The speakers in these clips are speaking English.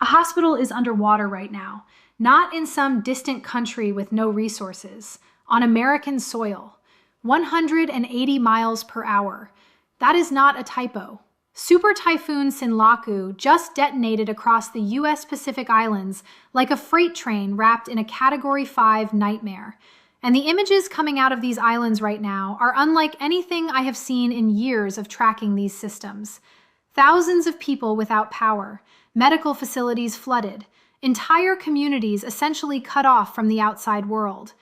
A hospital is underwater right now, not in some distant country with no resources, on American soil. 180 miles per hour. That is not a typo. Super Typhoon Sinlaku just detonated across the U.S. Pacific Islands like a freight train wrapped in a Category 5 nightmare. And the images coming out of these islands right now are unlike anything I have seen in years of tracking these systems. Thousands of people without power, medical facilities flooded, entire communities essentially cut off from the outside world.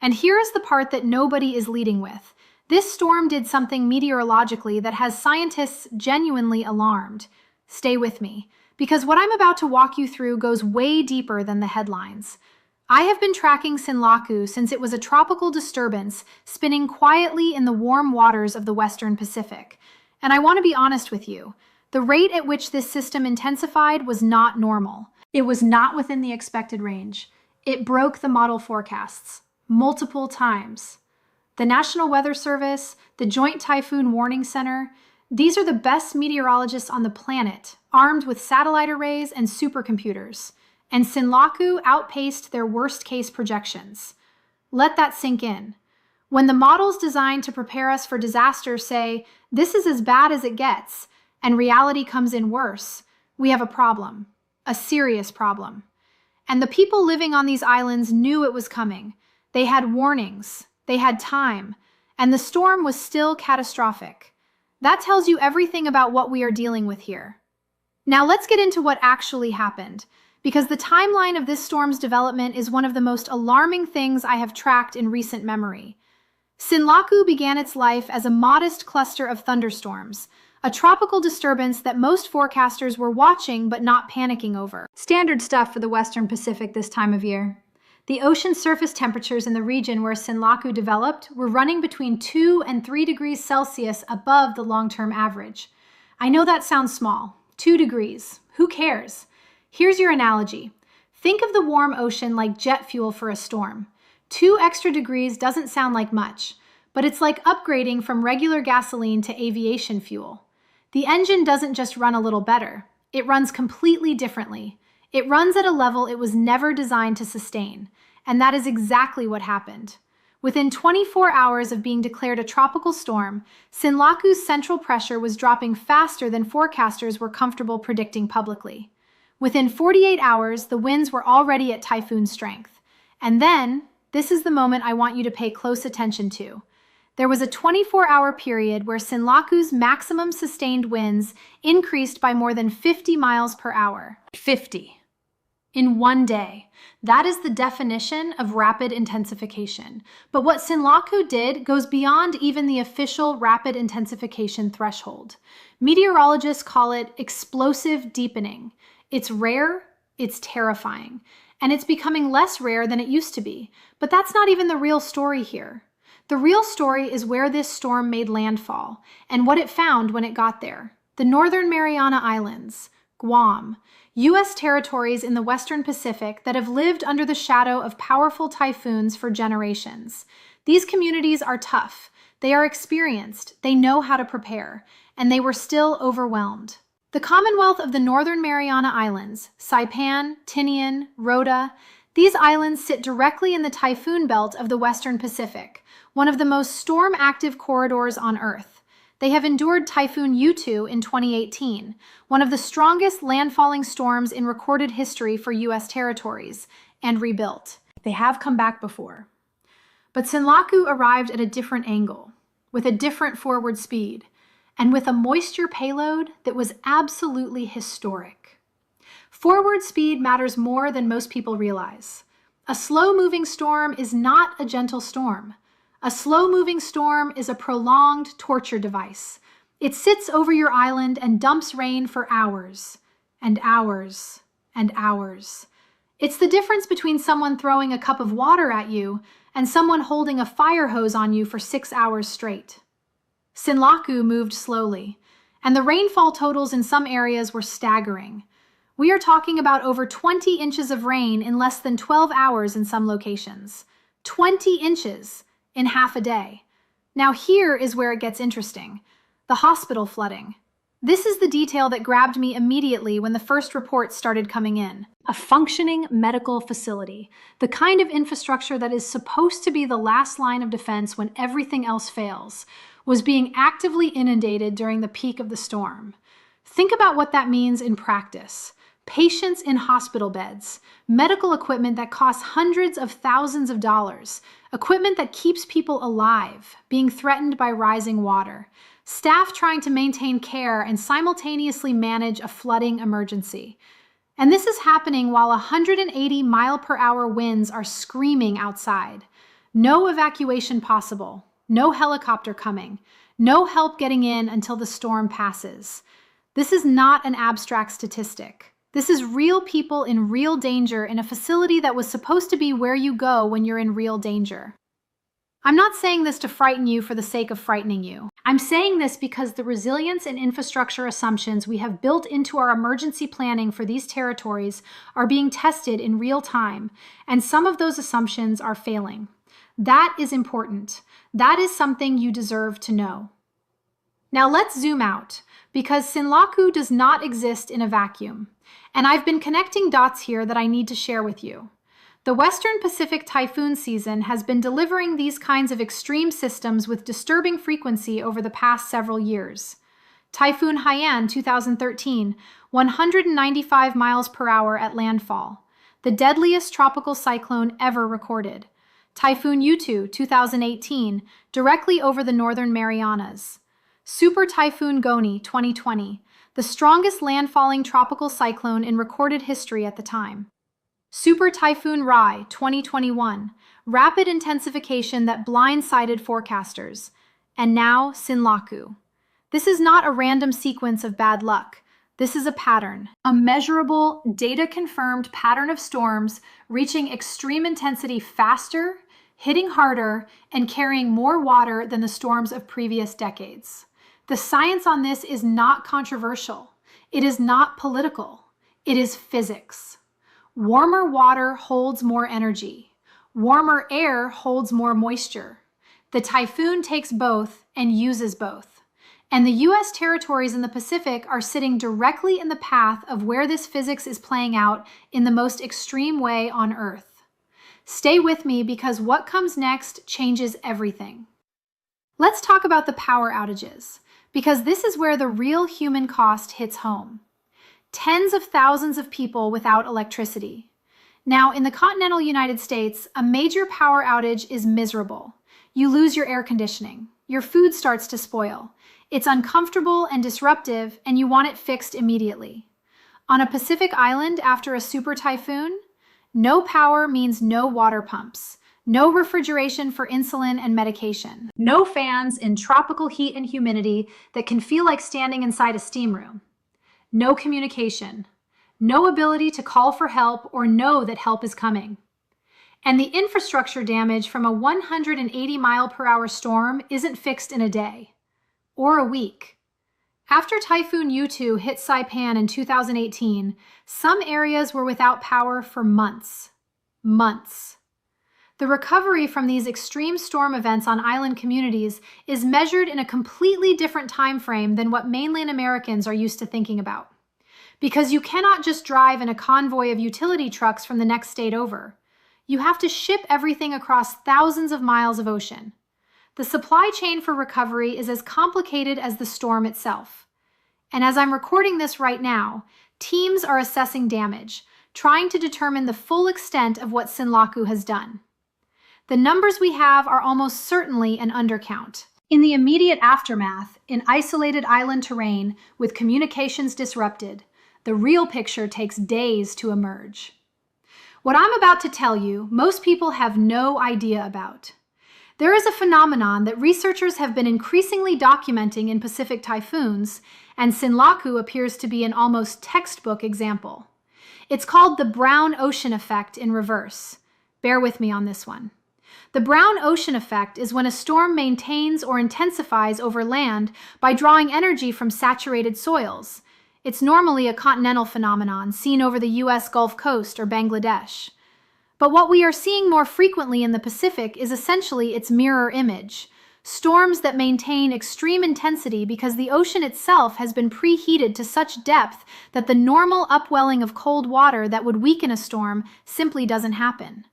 And here is the part that nobody is leading with. This storm did something meteorologically that has scientists genuinely alarmed. Stay with me, because what I'm about to walk you through goes way deeper than the headlines. I have been tracking Sinlaku since it was a tropical disturbance spinning quietly in the warm waters of the Western Pacific. And I want to be honest with you, the rate at which this system intensified was not normal. It was not within the expected range. It broke the model forecasts multiple times. The National Weather Service, the Joint Typhoon Warning Center, these are the best meteorologists on the planet, armed with satellite arrays and supercomputers. And Sinlaku outpaced their worst-case projections. Let that sink in. When the models designed to prepare us for disaster say, this is as bad as it gets, and reality comes in worse, we have a problem, a serious problem. And the people living on these islands knew it was coming. They had warnings, they had time, and the storm was still catastrophic. That tells you everything about what we are dealing with here. Now let's get into what actually happened, because the timeline of this storm's development is one of the most alarming things I have tracked in recent memory. Sinlaku began its life as a modest cluster of thunderstorms, a tropical disturbance that most forecasters were watching but not panicking over. Standard stuff for the Western Pacific this time of year. The ocean surface temperatures in the region where Sinlaku developed were running between 2 and 3 degrees Celsius above the long-term average. I know that sounds small. 2 degrees. Who cares? Here's your analogy. Think of the warm ocean like jet fuel for a storm. 2 extra degrees doesn't sound like much, but it's like upgrading from regular gasoline to aviation fuel. The engine doesn't just run a little better. It runs completely differently. It runs at a level it was never designed to sustain, and that is exactly what happened. Within 24 hours of being declared a tropical storm, Sinlaku's central pressure was dropping faster than forecasters were comfortable predicting publicly. Within 48 hours, the winds were already at typhoon strength. And then, this is the moment I want you to pay close attention to. There was a 24-hour period where Sinlaku's maximum sustained winds increased by more than 50 miles per hour. 50. In one day. That is the definition of rapid intensification. But what Sinlaku did goes beyond even the official rapid intensification threshold. Meteorologists call it explosive deepening. It's rare, it's terrifying, and it's becoming less rare than it used to be. But that's not even the real story here. The real story is where this storm made landfall and what it found when it got there. The Northern Mariana Islands, Guam, U.S. territories in the Western Pacific that have lived under the shadow of powerful typhoons for generations. These communities are tough, they are experienced, they know how to prepare, and they were still overwhelmed. The Commonwealth of the Northern Mariana Islands, Saipan, Tinian, Rota, these islands sit directly in the typhoon belt of the Western Pacific, one of the most storm-active corridors on Earth. They have endured Typhoon U2 in 2018, one of the strongest landfalling storms in recorded history for U.S. territories, and rebuilt. They have come back before. But Sinlaku arrived at a different angle, with a different forward speed, and with a moisture payload that was absolutely historic. Forward speed matters more than most people realize. A slow-moving storm is not a gentle storm. A slow-moving storm is a prolonged torture device. It sits over your island and dumps rain for hours, and hours, and hours. It's the difference between someone throwing a cup of water at you and someone holding a fire hose on you for 6 hours straight. Sinlaku moved slowly, and the rainfall totals in some areas were staggering. We are talking about over 20 inches of rain in less than 12 hours in some locations. 20 inches! In half a day. Now here is where it gets interesting. The hospital flooding. This is the detail that grabbed me immediately when the first reports started coming in. A functioning medical facility, the kind of infrastructure that is supposed to be the last line of defense when everything else fails, was being actively inundated during the peak of the storm. Think about what that means in practice. Patients in hospital beds, medical equipment that costs hundreds of thousands of dollars, equipment that keeps people alive, being threatened by rising water, staff trying to maintain care and simultaneously manage a flooding emergency. And this is happening while 180-mile-per-hour winds are screaming outside. No evacuation possible, no helicopter coming, no help getting in until the storm passes. This is not an abstract statistic. This is real people in real danger in a facility that was supposed to be where you go when you're in real danger. I'm not saying this to frighten you for the sake of frightening you. I'm saying this because the resilience and infrastructure assumptions we have built into our emergency planning for these territories are being tested in real time, and some of those assumptions are failing. That is important. That is something you deserve to know. Now let's zoom out, because Sinlaku does not exist in a vacuum, and I've been connecting dots here that I need to share with you. The Western Pacific typhoon season has been delivering these kinds of extreme systems with disturbing frequency over the past several years. Typhoon Haiyan 2013, 195 miles per hour at landfall, the deadliest tropical cyclone ever recorded. Typhoon Yutu 2018, directly over the northern Marianas. Super Typhoon Goni 2020, the strongest landfalling tropical cyclone in recorded history at the time. Super Typhoon Rai 2021, rapid intensification that blindsided forecasters. And now Sinlaku. This is not a random sequence of bad luck. This is a pattern, a measurable, data-confirmed pattern of storms reaching extreme intensity faster, hitting harder, and carrying more water than the storms of previous decades. The science on this is not controversial. It is not political. It is physics. Warmer water holds more energy. Warmer air holds more moisture. The typhoon takes both and uses both. And the U.S. territories in the Pacific are sitting directly in the path of where this physics is playing out in the most extreme way on Earth. Stay with me because what comes next changes everything. Let's talk about the power outages, because this is where the real human cost hits home. Tens of thousands of people without electricity. Now, in the continental United States, a major power outage is miserable. You lose your air conditioning. Your food starts to spoil. It's uncomfortable and disruptive, and you want it fixed immediately. On a Pacific island after a super typhoon, no power means no water pumps, no refrigeration for insulin and medication, no fans in tropical heat and humidity that can feel like standing inside a steam room. No communication, no ability to call for help or know that help is coming. And the infrastructure damage from a 180-mile-per-hour storm isn't fixed in a day or a week. After Typhoon Yutu hit Saipan in 2018, some areas were without power for months. Months. The recovery from these extreme storm events on island communities is measured in a completely different time frame than what mainland Americans are used to thinking about. Because you cannot just drive in a convoy of utility trucks from the next state over. You have to ship everything across thousands of miles of ocean. The supply chain for recovery is as complicated as the storm itself. And as I'm recording this right now, teams are assessing damage, trying to determine the full extent of what Sinlaku has done. The numbers we have are almost certainly an undercount. In the immediate aftermath, in isolated island terrain with communications disrupted, the real picture takes days to emerge. What I'm about to tell you, most people have no idea about. There is a phenomenon that researchers have been increasingly documenting in Pacific typhoons, and Sinlaku appears to be an almost textbook example. It's called the brown ocean effect in reverse. Bear with me on this one. The brown ocean effect is when a storm maintains or intensifies over land by drawing energy from saturated soils. It's normally a continental phenomenon seen over the U.S. Gulf Coast or Bangladesh. But what we are seeing more frequently in the Pacific is essentially its mirror image. Storms that maintain extreme intensity because the ocean itself has been preheated to such depth that the normal upwelling of cold water that would weaken a storm simply doesn't happen.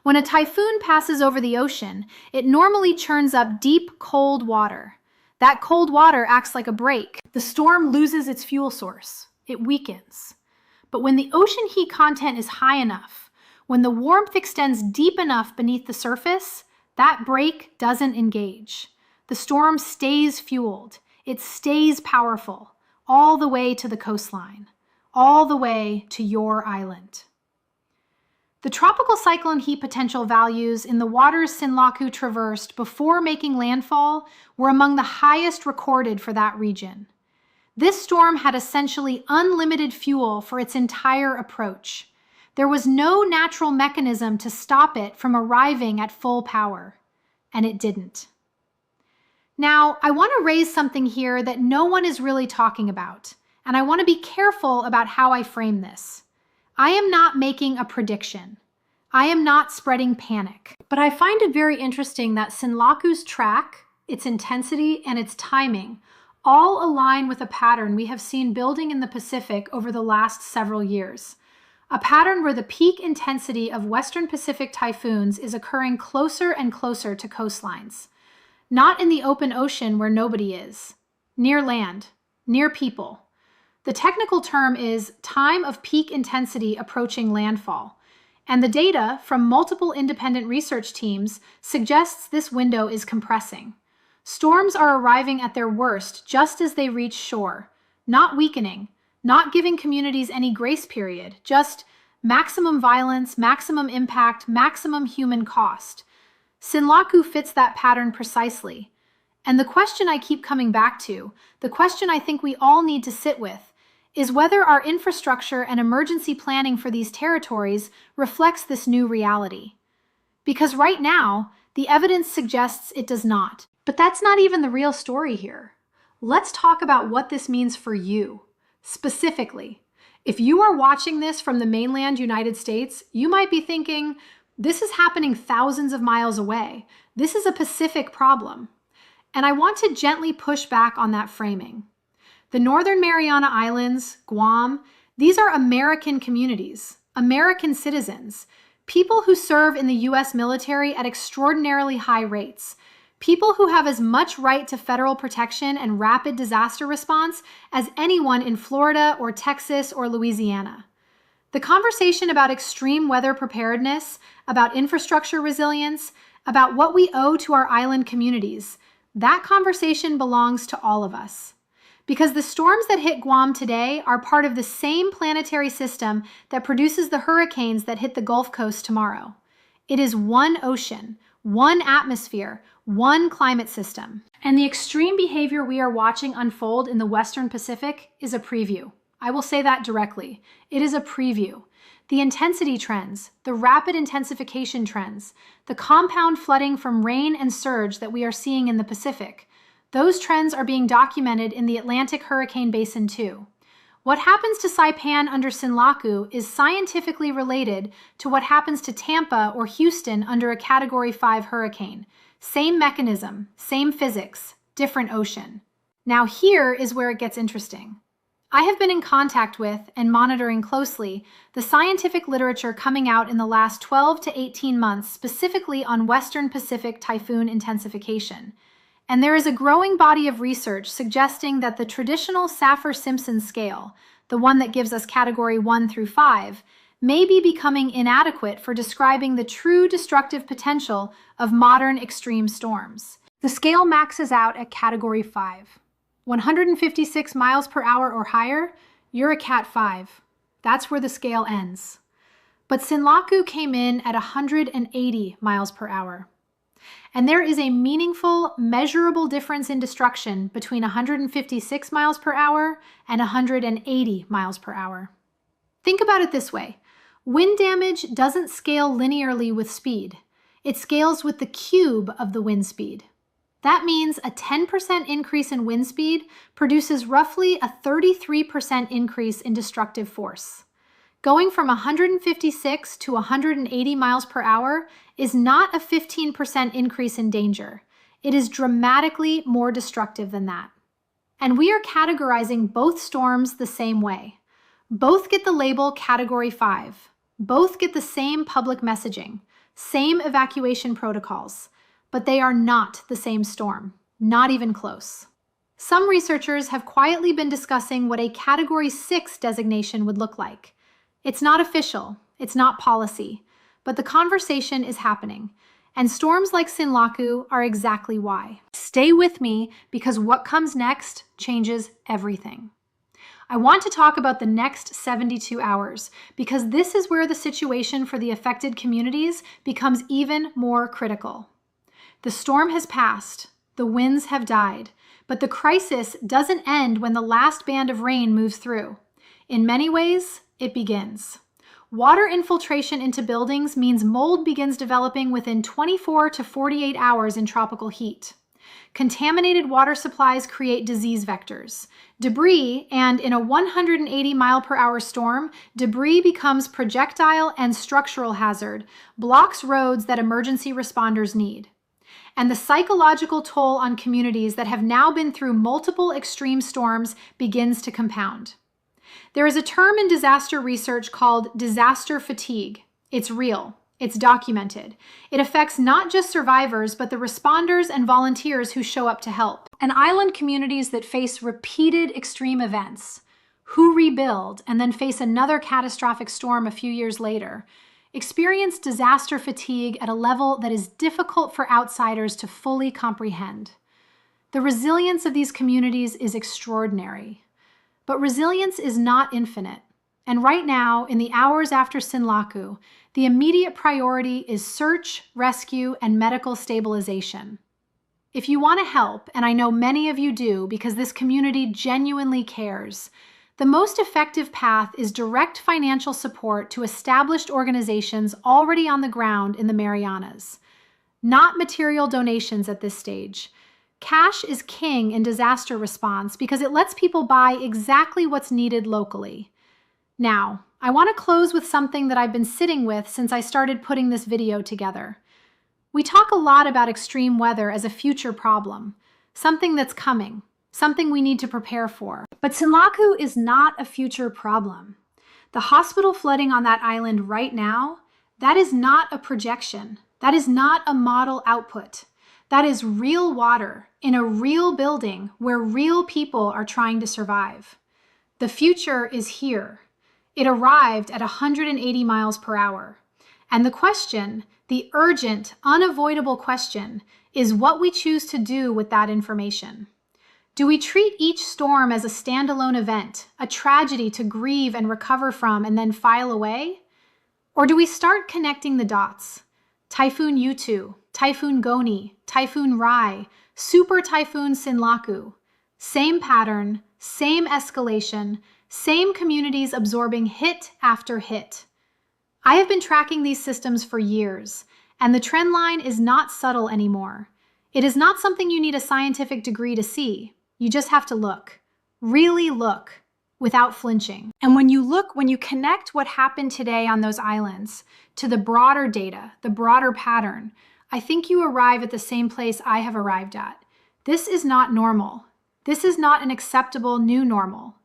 When a typhoon passes over the ocean, it normally churns up deep, cold water. That cold water acts like a brake. The storm loses its fuel source. It weakens. But when the ocean heat content is high enough, when the warmth extends deep enough beneath the surface, that brake doesn't engage. The storm stays fueled. It stays powerful, all the way to the coastline, all the way to your island. The tropical cyclone heat potential values in the waters Sinlaku traversed before making landfall were among the highest recorded for that region. This storm had essentially unlimited fuel for its entire approach. There was no natural mechanism to stop it from arriving at full power, and it didn't. Now, I want to raise something here that no one is really talking about, and I want to be careful about how I frame this. I am not making a prediction. I am not spreading panic, but I find it very interesting that Sinlaku's track, its intensity, and its timing all align with a pattern we have seen building in the Pacific over the last several years. A pattern where the peak intensity of Western Pacific typhoons is occurring closer and closer to coastlines. Not in the open ocean where nobody is. Near land, near people. The technical term is time of peak intensity approaching landfall, and the data from multiple independent research teams suggests this window is compressing. Storms are arriving at their worst just as they reach shore, not weakening, not giving communities any grace period, just maximum violence, maximum impact, maximum human cost. Sinlaku fits that pattern precisely. And the question I keep coming back to, the question I think we all need to sit with, is whether our infrastructure and emergency planning for these territories reflects this new reality. Because right now, the evidence suggests it does not. But that's not even the real story here. Let's talk about what this means for you. Specifically, if you are watching this from the mainland United States, you might be thinking, this is happening thousands of miles away. This is a Pacific problem. And I want to gently push back on that framing. The Northern Mariana Islands, Guam, these are American communities, American citizens, people who serve in the U.S. military at extraordinarily high rates. People who have as much right to federal protection and rapid disaster response as anyone in Florida or Texas or Louisiana. The conversation about extreme weather preparedness, about infrastructure resilience, about what we owe to our island communities, that conversation belongs to all of us. Because the storms that hit Guam today are part of the same planetary system that produces the hurricanes that hit the Gulf Coast tomorrow. It is one ocean, one atmosphere, one climate system. And the extreme behavior we are watching unfold in the Western Pacific is a preview. I will say that directly. It is a preview. The intensity trends, the rapid intensification trends, the compound flooding from rain and surge that we are seeing in the Pacific, those trends are being documented in the Atlantic Hurricane Basin too. What happens to Saipan under Sinlaku is scientifically related to what happens to Tampa or Houston under a Category 5 hurricane. Same mechanism, same physics, different ocean. Now here is where it gets interesting. I have been in contact with and monitoring closely the scientific literature coming out in the last 12 to 18 months specifically on Western Pacific typhoon intensification. And there is a growing body of research suggesting that the traditional Saffir-Simpson scale, the one that gives us Category 1 through 5, may be becoming inadequate for describing the true destructive potential of modern extreme storms. The scale maxes out at Category 5. 156 miles per hour or higher, you're a Cat 5. That's where the scale ends. But Sinlaku came in at 180 miles per hour. And there is a meaningful, measurable difference in destruction between 156 miles per hour and 180 miles per hour. Think about it this way. Wind damage doesn't scale linearly with speed. It scales with the cube of the wind speed. That means a 10% increase in wind speed produces roughly a 33% increase in destructive force. Going from 156 to 180 miles per hour is not a 15% increase in danger. It is dramatically more destructive than that. And we are categorizing both storms the same way. Both get the label Category 5. Both get the same public messaging, same evacuation protocols, but they are not the same storm, not even close. Some researchers have quietly been discussing what a Category 6 designation would look like. It's not official, it's not policy, but the conversation is happening, and storms like Sinlaku are exactly why. Stay with me because what comes next changes everything. I want to talk about the next 72 hours because this is where the situation for the affected communities becomes even more critical. The storm has passed, the winds have died, but the crisis doesn't end when the last band of rain moves through. In many ways, it begins. Water infiltration into buildings means mold begins developing within 24 to 48 hours in tropical heat. Contaminated water supplies create disease vectors. Debris, and in a 180 mile per hour storm, debris becomes projectile and structural hazard, blocks roads that emergency responders need. And the psychological toll on communities that have now been through multiple extreme storms begins to compound. There is a term in disaster research called disaster fatigue. It's real. It's documented. It affects not just survivors, but the responders and volunteers who show up to help. And island communities that face repeated extreme events, who rebuild and then face another catastrophic storm a few years later, experience disaster fatigue at a level that is difficult for outsiders to fully comprehend. The resilience of these communities is extraordinary. But resilience is not infinite. And right now, in the hours after Sinlaku, the immediate priority is search, rescue, and medical stabilization. If you want to help, and I know many of you do because this community genuinely cares, the most effective path is direct financial support to established organizations already on the ground in the Marianas. Not material donations at this stage. Cash is king in disaster response because it lets people buy exactly what's needed locally. Now, I want to close with something that I've been sitting with since I started putting this video together. We talk a lot about extreme weather as a future problem, something that's coming, something we need to prepare for. But Sinlaku is not a future problem. The hospital flooding on that island right now, that is not a projection. That is not a model output. That is real water in a real building where real people are trying to survive. The future is here. It arrived at 180 miles per hour. And the question, the urgent, unavoidable question, is what we choose to do with that information. Do we treat each storm as a standalone event, a tragedy to grieve and recover from and then file away? Or do we start connecting the dots? Typhoon Yutu, Typhoon Goni, Typhoon Rai, Super Typhoon Sinlaku. Same pattern, same escalation, same communities absorbing hit after hit. I have been tracking these systems for years, and the trend line is not subtle anymore. It is not something you need a scientific degree to see. You just have to look. Really look, without flinching. And when you connect what happened today on those islands to the broader data, the broader pattern, I think you arrive at the same place I have arrived at. This is not normal. This is not an acceptable new normal.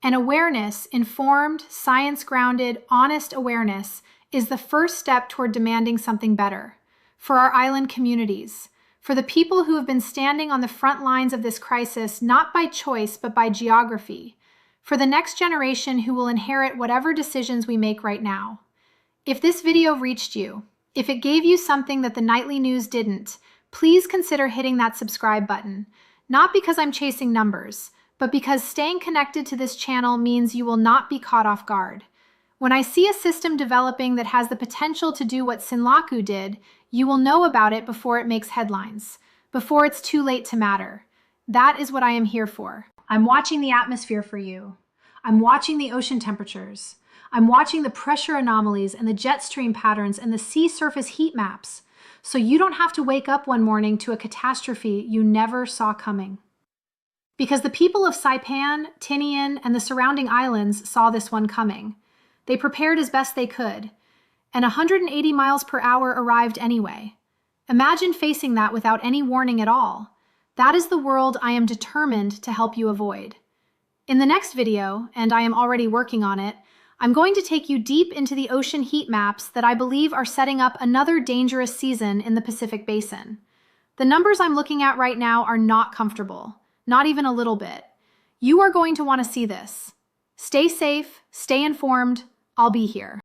And awareness, informed, science-grounded, honest awareness is the first step toward demanding something better for our island communities, for the people who have been standing on the front lines of this crisis, not by choice, but by geography, for the next generation who will inherit whatever decisions we make right now. If this video reached you, if it gave you something that the nightly news didn't, please consider hitting that subscribe button, not because I'm chasing numbers, but because staying connected to this channel means you will not be caught off guard. When I see a system developing that has the potential to do what Sinlaku did, you will know about it before it makes headlines, before it's too late to matter. That is what I am here for. I'm watching the atmosphere for you. I'm watching the ocean temperatures. I'm watching the pressure anomalies and the jet stream patterns and the sea surface heat maps, so you don't have to wake up one morning to a catastrophe you never saw coming. Because the people of Saipan, Tinian, and the surrounding islands saw this one coming. They prepared as best they could, and 180 miles per hour arrived anyway. Imagine facing that without any warning at all. That is the world I am determined to help you avoid. In the next video, and I am already working on it, I'm going to take you deep into the ocean heat maps that I believe are setting up another dangerous season in the Pacific Basin. The numbers I'm looking at right now are not comfortable, not even a little bit. You are going to want to see this. Stay safe, stay informed, I'll be here.